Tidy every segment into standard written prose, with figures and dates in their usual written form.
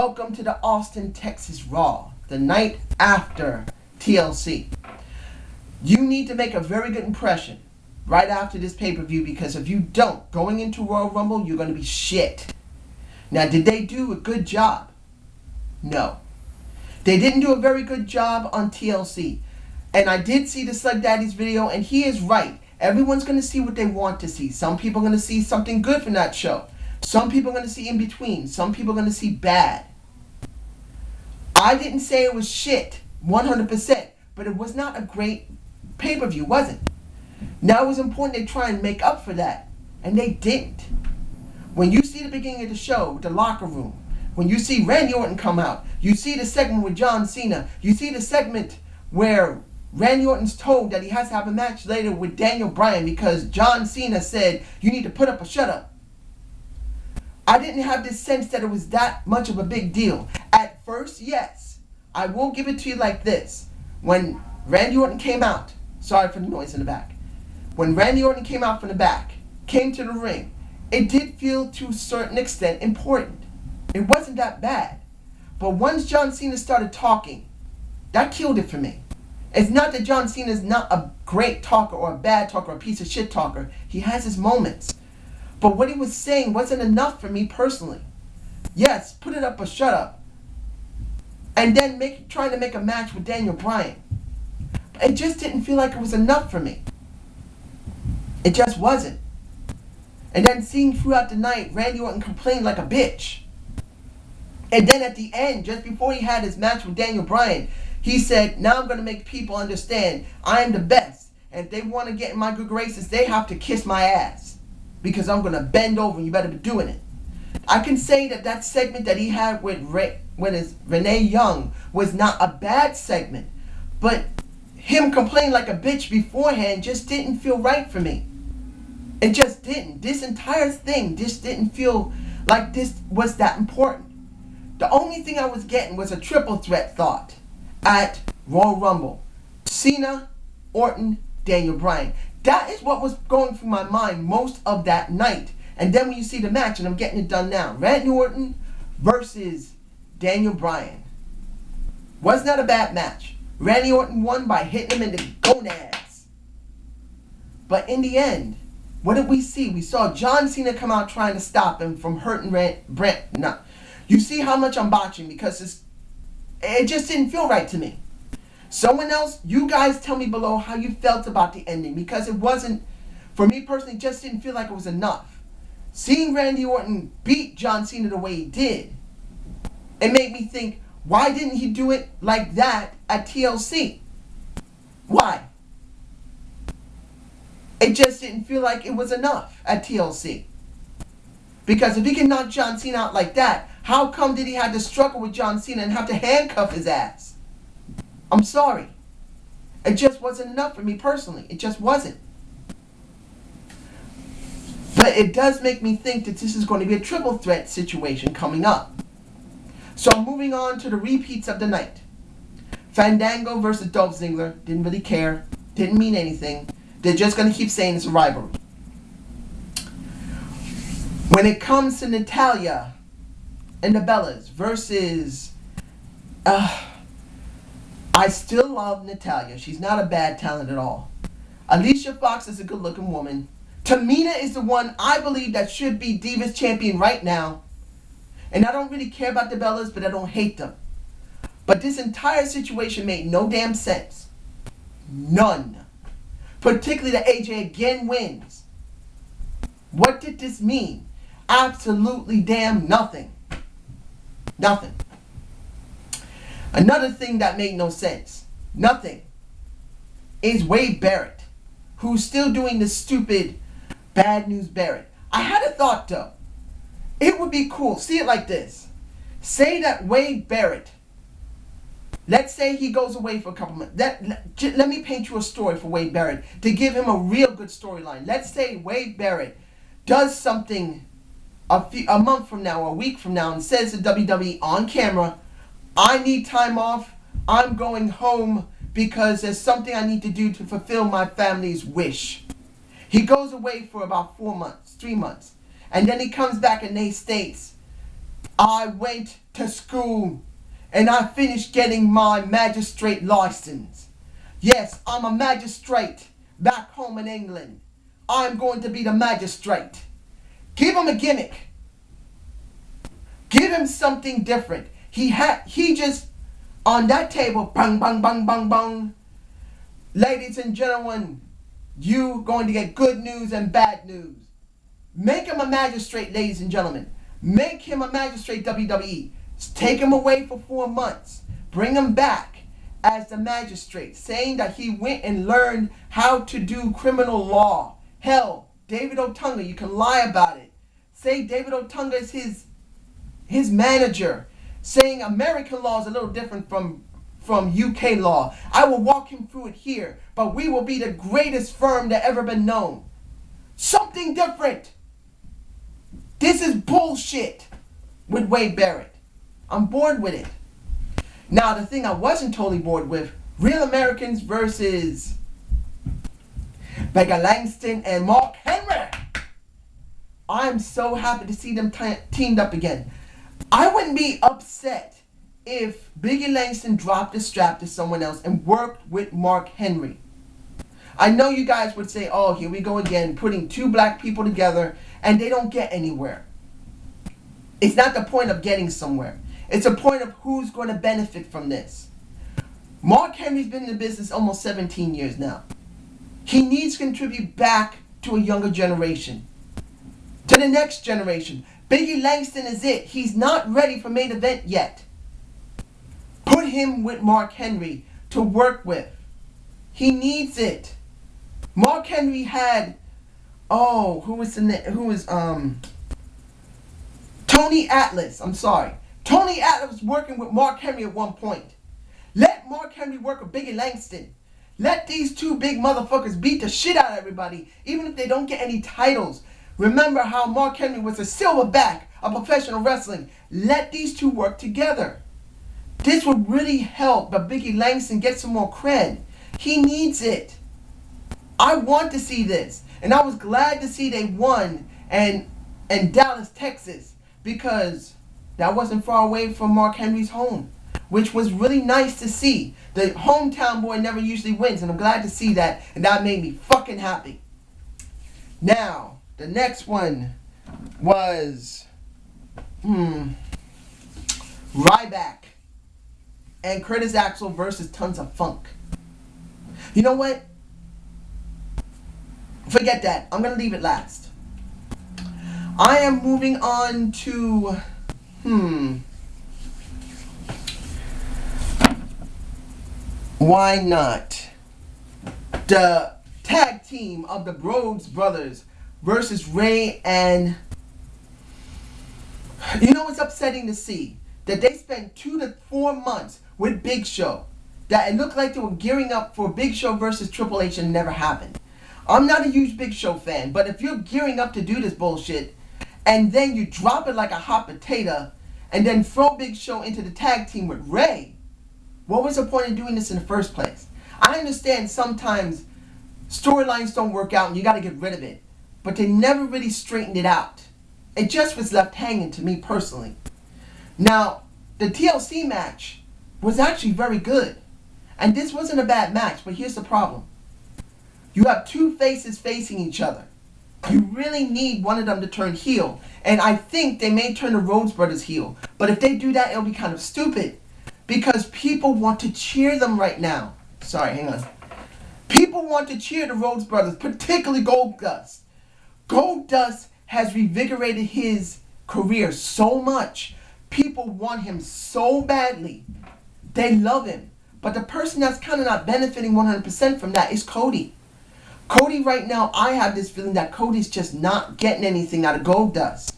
Welcome to the Austin, Texas Raw, the night after TLC. You need to make a very good impression right after this pay-per-view, because if you don't, going into Royal Rumble, you're going to be shit. Now, did they do a good job? No. They didn't do a very good job on TLC. And I did see the Slug Daddy's video, and he is right. Everyone's going to see what they want to see. Some people are going to see something good from that show. Some people are going to see in between. Some people are going to see bad. I didn't say it was shit, 100%, but it was not a great pay-per-view, was it? Now it was important they try and make up for that, and they didn't. When you see the beginning of the show, the locker room, when you see Randy Orton come out, you see the segment with John Cena, you see the segment where Randy Orton's told that he has to have a match later with Daniel Bryan because John Cena said, you need to put up or shut up. I didn't have this sense that it was that much of a big deal. At first, yes. I will give it to you like this. When Randy Orton came out, sorry for the noise in the back. When Randy Orton came out from the back, came to the ring, it did feel to a certain extent important. It wasn't that bad. But once John Cena started talking, that killed it for me. It's not that John Cena is not a great talker or a bad talker or a piece of shit talker. He has his moments. But what he was saying wasn't enough for me personally. Yes, put it up or shut up. And then trying to make a match with Daniel Bryan. It just didn't feel like it was enough for me. It just wasn't. And then seeing throughout the night, Randy Orton complained like a bitch. And then at the end, just before he had his match with Daniel Bryan, he said, now I'm going to make people understand I am the best. And if they want to get in my good graces, they have to kiss my ass. Because I'm going to bend over and you better be doing it. I can say that that segment that he had with Renee Young was not a bad segment. But him complaining like a bitch beforehand just didn't feel right for me. It just didn't. This entire thing just didn't feel like this was that important. The only thing I was getting was a triple threat thought at Royal Rumble. Cena, Orton, Daniel Bryan. That is what was going through my mind most of that night. And then when you see the match, and I'm getting it done now, Randy Orton versus Daniel Bryan. Was not a bad match. Randy Orton won by hitting him in the gonads. But in the end, what did we see? We saw John Cena come out trying to stop him from hurting Brent. No. You see how much I'm botching because it just didn't feel right to me. Someone else, you guys tell me below how you felt about the ending, because it wasn't, for me personally, just didn't feel like it was enough. Seeing Randy Orton beat John Cena the way he did, it made me think, why didn't he do it like that at TLC? Why? It just didn't feel like it was enough at TLC. Because if he can knock John Cena out like that, how come did he have to struggle with John Cena and have to handcuff his ass? I'm sorry. It just wasn't enough for me personally. It just wasn't. But it does make me think that this is going to be a triple threat situation coming up. So I'm moving on to the repeats of the night. Fandango versus Dolph Ziggler. Didn't really care. Didn't mean anything. They're just going to keep saying it's a rivalry. When it comes to Natalya and the Bellas versus... I still love Natalya. She's not a bad talent at all. Alicia Fox is a good-looking woman. Tamina is the one I believe that should be Divas Champion right now. And I don't really care about the Bellas, but I don't hate them. But this entire situation made no damn sense. None. Particularly that AJ again wins. What did this mean? Absolutely damn nothing. Nothing. Another thing that made no sense, nothing, is Wade Barrett, who's still doing this stupid Bad News Barrett. I had a thought though. It would be cool. See it like this. Say that Wade Barrett, let's say he goes away for a couple months. Let me paint you a story for Wade Barrett to give him a real good storyline. Let's say Wade Barrett does something a month from now or a week from now and says to WWE on camera, I need time off. I'm going home because there's something I need to do to fulfill my family's wish. He goes away for about 4 months, 3 months. And then he comes back and they states, I went to school and I finished getting my magistrate license. Yes, I'm a magistrate back home in England. I'm going to be the magistrate. Give him a gimmick. Give him something different. He just on that table, bang, bang, bang, bang, bang. Ladies and gentlemen, you going to get good news and bad news. Make him a magistrate, ladies and gentlemen. Make him a magistrate, WWE. Take him away for 4 months. Bring him back as the magistrate, saying that he went and learned how to do criminal law. Hell, David Otunga, you can lie about it. Say David Otunga is his manager, saying American law is a little different from UK law. I will walk him through it here, but we will be the greatest firm that ever been known. Something different. This is bullshit with Wade Barrett. I'm bored with it. Now, the thing I wasn't totally bored with, Real Americans versus Becca Langston and Mark Henry. I'm so happy to see them teamed up again. I wouldn't be upset if Biggie Langston dropped the strap to someone else and worked with Mark Henry. I know you guys would say, oh, here we go again, putting two black people together and they don't get anywhere. It's not the point of getting somewhere. It's a point of who's going to benefit from this. Mark Henry's been in the business almost 17 years now. He needs to contribute back to a younger generation, to the next generation. Biggie Langston is it. He's not ready for main event yet. Put him with Mark Henry to work with. He needs it. Mark Henry had, Tony Atlas. I'm sorry. Tony Atlas was working with Mark Henry at one point. Let Mark Henry work with Biggie Langston. Let these two big motherfuckers beat the shit out of everybody, even if they don't get any titles. Remember how Mark Henry was a silverback of professional wrestling. Let these two work together. This would really help Biggie Langston get some more cred. He needs it. I want to see this. And I was glad to see they won in Dallas, Texas, because that wasn't far away from Mark Henry's home, which was really nice to see. The hometown boy never usually wins, and I'm glad to see that, and that made me fucking happy. Now, the next one was Ryback and Curtis Axel versus Tons of Funk. You know what? Forget that. I'm going to leave it last. I am moving on to why not? The tag team of the Rhodes Brothers versus Ray and... You know what's upsetting to see? That they spent 2 to 4 months with Big Show. That it looked like they were gearing up for Big Show versus Triple H and it never happened. I'm not a huge Big Show fan, but if you're gearing up to do this bullshit and then you drop it like a hot potato and then throw Big Show into the tag team with Ray, what was the point of doing this in the first place? I understand sometimes storylines don't work out and you got to get rid of it, but they never really straightened it out. It just was left hanging to me personally. Now, the TLC match was actually very good. And this wasn't a bad match, but here's the problem. You have two faces facing each other. You really need one of them to turn heel. And I think they may turn the Rhodes Brothers heel. But if they do that, it'll be kind of stupid. Because people want to cheer them right now. Sorry, hang on. People want to cheer the Rhodes Brothers, particularly Goldust. Goldust has revigorated his career so much. People want him so badly. They love him. But the person that's kind of not benefiting 100% from that is Cody. Cody right now, I have this feeling that Cody's just not getting anything out of Goldust.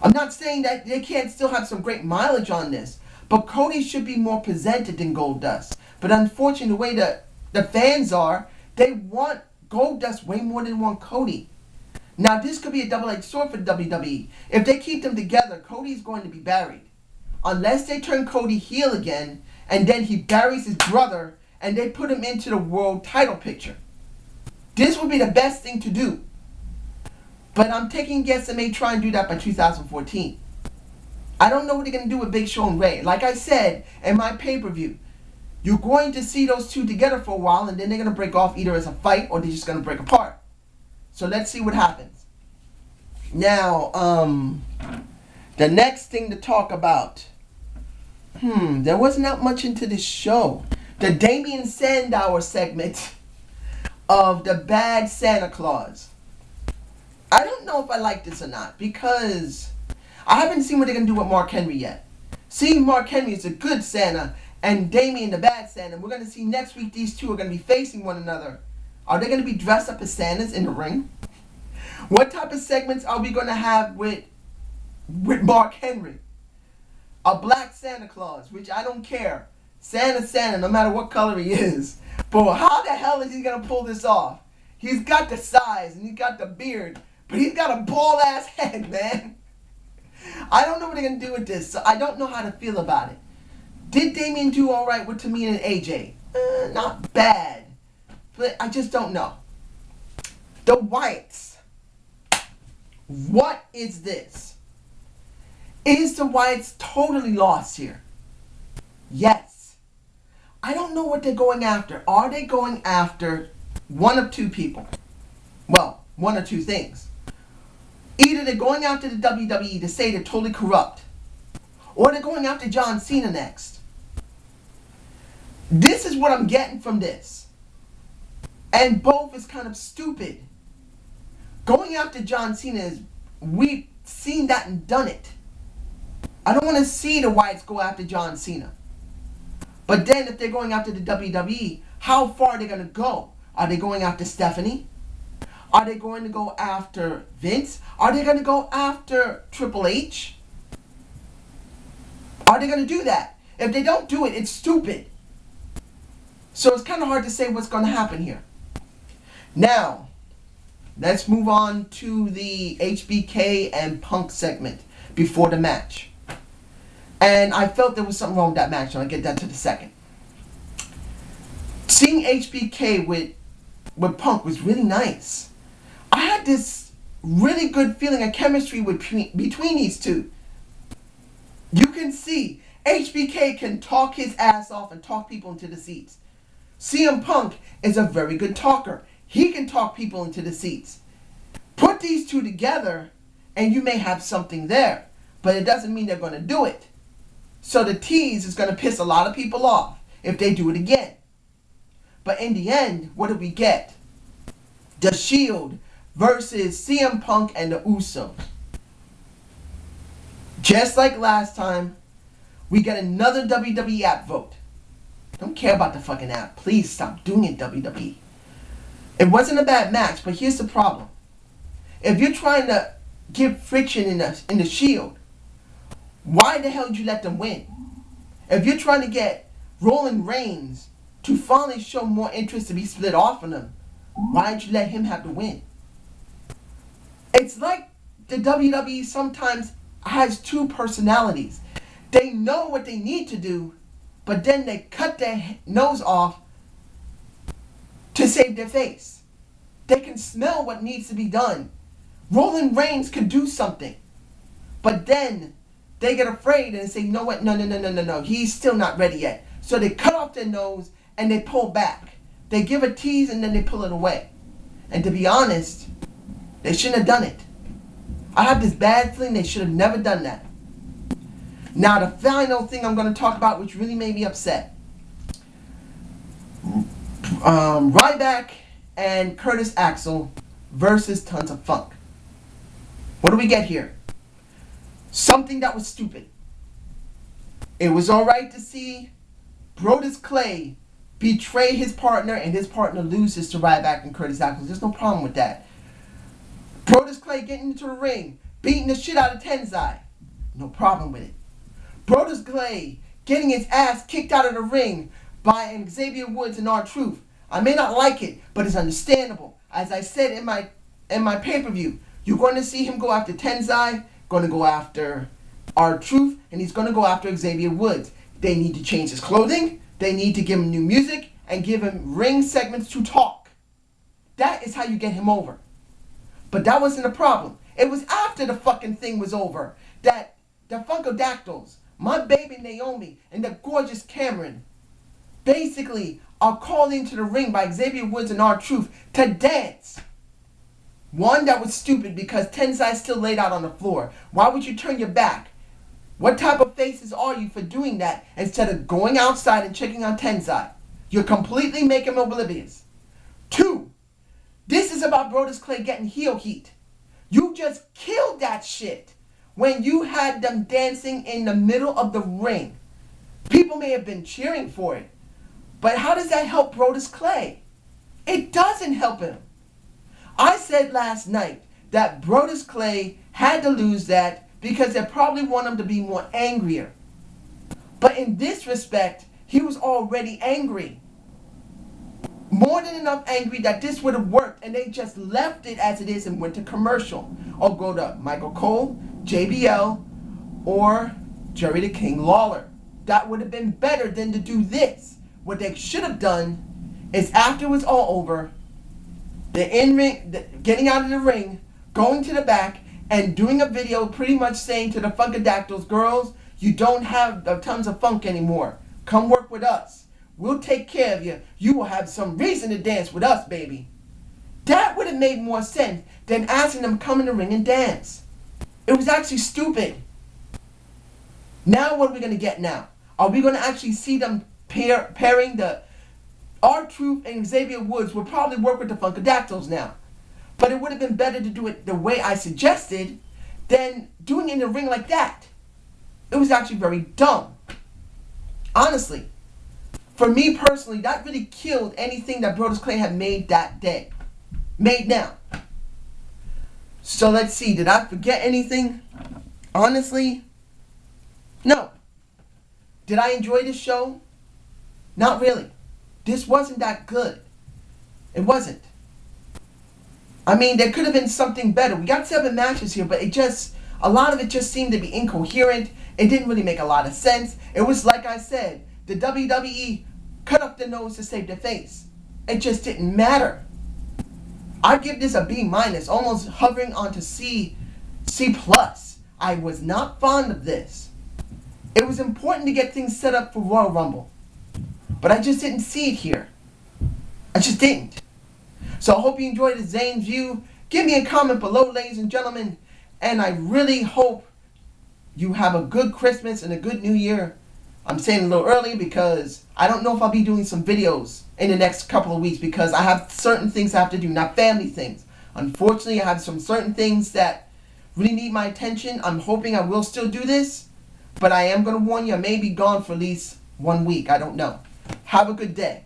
I'm not saying that they can't still have some great mileage on this, but Cody should be more presented than Goldust. But unfortunately, the way the fans are, they want Goldust way more than want Cody. Now, this could be a double-edged sword for the WWE. If they keep them together, Cody's going to be buried. Unless they turn Cody heel again, and then he buries his brother, and they put him into the world title picture. This would be the best thing to do. But I'm taking a guess they may try and do that by 2014. I don't know what they're going to do with Big Show and Ray. Like I said in my pay-per-view, you're going to see those two together for a while, and then they're going to break off either as a fight or they're just going to break apart. So let's see what happens. Now, the next thing to talk about. There wasn't that much into this show. The Damien Sandow segment of the Bad Santa Claus. I don't know if I like this or not, because I haven't seen what they're going to do with Mark Henry yet. Seeing Mark Henry is a good Santa and Damien the Bad Santa. We're going to see next week these two are going to be facing one another. Are they going to be dressed up as Santas in the ring? What type of segments are we going to have with Mark Henry? A black Santa Claus, which I don't care. Santa, no matter what color he is. But how the hell is he going to pull this off? He's got the size and he's got the beard, but he's got a bald ass head, man. I don't know what they're going to do with this, so I don't know how to feel about it. Did Damien do alright with Tamina and AJ? Not bad, but I just don't know. The Wyatts. What is this? Is the Wyatts totally lost here? Yes. I don't know what they're going after. Are they going after one of two people? Well, one or two things. Either they're going after the WWE to say they're totally corrupt, or they're going after John Cena next. This is what I'm getting from this. And both is kind of stupid. Going after John Cena is, we've seen that and done it. I don't want to see the Wyatts go after John Cena. But then if they're going after the WWE, how far are they going to go? Are they going after Stephanie? Are they going to go after Vince? Are they going to go after Triple H? Are they going to do that? If they don't do it, it's stupid. So it's kind of hard to say what's going to happen here. Now, let's move on to the HBK and Punk segment before the match. And I felt there was something wrong with that match, and I'll get that to the second. Seeing HBK with Punk was really nice. I had this really good feeling of chemistry between these two. You can see HBK can talk his ass off and talk people into the seats. CM Punk is a very good talker. He can talk people into the seats. Put these two together and you may have something there. But it doesn't mean they're going to do it. So the tease is going to piss a lot of people off if they do it again. But in the end, what do we get? The Shield versus CM Punk and the Usos. Just like last time, we get another WWE app vote. Don't care about the fucking app. Please stop doing it, WWE. It wasn't a bad match, but here's the problem. If you're trying to give friction in the Shield, why the hell did you let them win? If you're trying to get Roman Reigns to finally show more interest to be split off from them, why did you let him have to win? It's like the WWE sometimes has two personalities. They know what they need to do, but then they cut their nose off to save their face. They can smell what needs to be done. Roman Reigns can do something, but then they get afraid and say, you know what, no, he's still not ready yet. So they cut off their nose and they pull back. They give a tease and then they pull it away. And to be honest, they shouldn't have done it. I have this bad feeling they should have never done that. Now the final thing I'm going to talk about, which really made me upset. Ryback and Curtis Axel versus Tons of Funk. What do we get here? Something that was stupid. It was alright to see Brodus Clay betray his partner and his partner loses to Ryback and Curtis Axel. There's no problem with that. Brodus Clay getting into the ring, beating the shit out of Tenzai. No problem with it. Brodus Clay getting his ass kicked out of the ring by Xavier Woods and R-Truth. I may not like it, but it's understandable. As I said in my pay-per-view, you're going to see him go after Tenzai, going to go after R-Truth, and he's going to go after Xavier Woods. They need to change his clothing. They need to give him new music and give him ring segments to talk. That is how you get him over. But that wasn't a problem. It was after the fucking thing was over that the Funkadactyls, my baby Naomi, and the gorgeous Cameron, basically are called into the ring by Xavier Woods and R-Truth to dance. One, that was stupid because Tensai still laid out on the floor. Why would you turn your back? What type of faces are you for doing that instead of going outside and checking on Tensai? You're completely making him oblivious. 2, this is about Brodus Clay getting heel heat. You just killed that shit when you had them dancing in the middle of the ring. People may have been cheering for it, but how does that help Brodus Clay? It doesn't help him. I said last night that Brodus Clay had to lose that because they probably want him to be more angrier. But in this respect, he was already angry. More than enough angry that this would have worked, and they just left it as it is and went to commercial. Or go to Michael Cole, JBL, or Jerry the King Lawler. That would have been better than to do this. What they should have done is after it was all over, the in-ring, getting out of the ring, going to the back, and doing a video pretty much saying to the Funkadactyls, girls, you don't have tons of funk anymore. Come work with us. We'll take care of you. You will have some reason to dance with us, baby. That would have made more sense than asking them to come in the ring and dance. It was actually stupid. Now what are we going to get now? Are we going to actually see them pairing the R-Truth and Xavier Woods will probably work with the Funkadactyls now. But it would have been better to do it the way I suggested than doing it in the ring like that. It was actually very dumb. Honestly. For me personally, that really killed anything that Brodus Clay had made that day. Made now. So let's see. Did I forget anything? Honestly, no. Did I enjoy this show? Not really. This wasn't that good. It wasn't. I mean, there could have been something better. We got 7 matches here, but a lot of it just seemed to be incoherent. It didn't really make a lot of sense. It was like I said, the WWE cut up their nose to save their face. It just didn't matter. I give this a B-, almost hovering onto C+. I was not fond of this. It was important to get things set up for Royal Rumble, but I just didn't see it here. I just didn't. So I hope you enjoyed the Zane view. Give me a comment below, ladies and gentlemen. And I really hope you have a good Christmas and a good New Year. I'm saying a little early because I don't know if I'll be doing some videos in the next couple of weeks because I have certain things I have to do, not family things. Unfortunately, I have some certain things that really need my attention. I'm hoping I will still do this, but I am going to warn you, I may be gone for at least 1 week. I don't know. Have a good day.